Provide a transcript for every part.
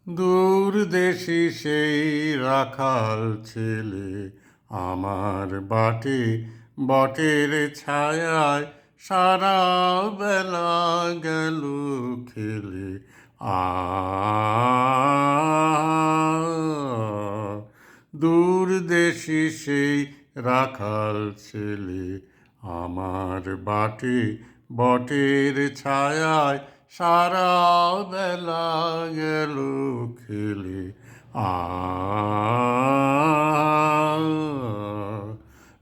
দূরদেশে সেই রাখাল ছেলে আমার বাটে বটের ছায়ায় সারা বেলা গেল খেলে। আ দূরদেশে সেই রাখাল ছেলে আমার বাটে বটের ছায়ায় সারা বেলা গেল খেলে। আ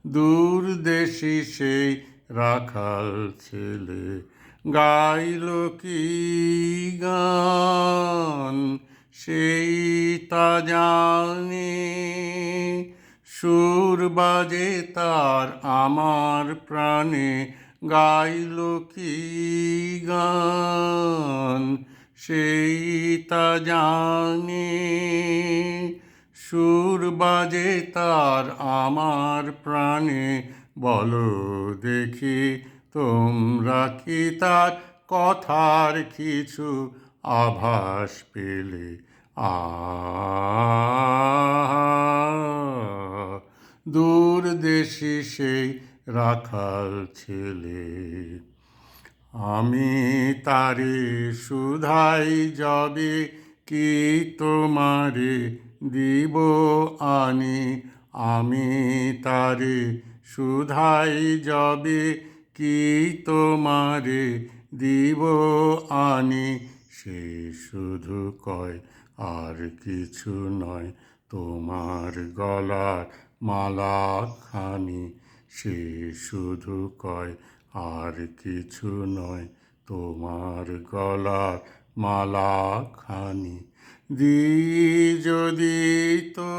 দূরদেশে সেই রাখাল ছেলে গাইল কি গান সেই তা জানে, সুর বাজে তার আমার প্রাণে। গাইল কি গান সেই তা জানে, সুর বাজে তার আমার প্রাণে। বলো দেখি তোমরা কি তার কথার কিছু আভাস পেলে? আ দূরদেশে সেই রাখাল ছেলে আমি তারে শুধাই যবে কি তোমারে দিব আনি। আমি তারে শুধাই যবে কি তোমারে দিব আনি। সে শুধু কয় আর কিছু নয় তোমার গলার মালা খানি। সে শুধু কয় আর কিছু নয় তোমার গলার মালা খানি। যদি তো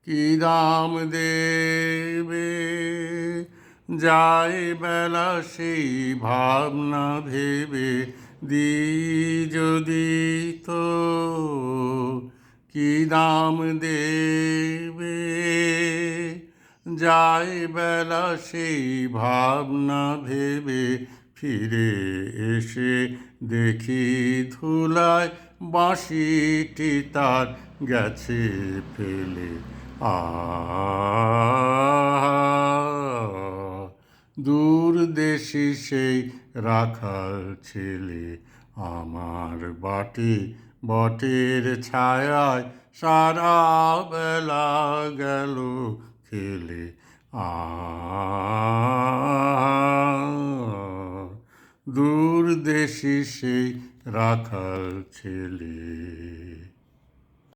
কি দাম দেবে, যায় বেলা সেই ভাবনা ভেবে। যদি তো কি দাম দেবে, যায় বেলা সেই ভাবনা ভেবে। ফিরে এসে দেখি ধুলায় বাঁশিটি তার গেছে ফেলে। আ দূরদেশে সেই রাখাল ছেলে আমার বাটে বটের ছায়ায় সারা বেলা গেল খেলে। আ দূরদেশে সেই রাখাল ছেলে।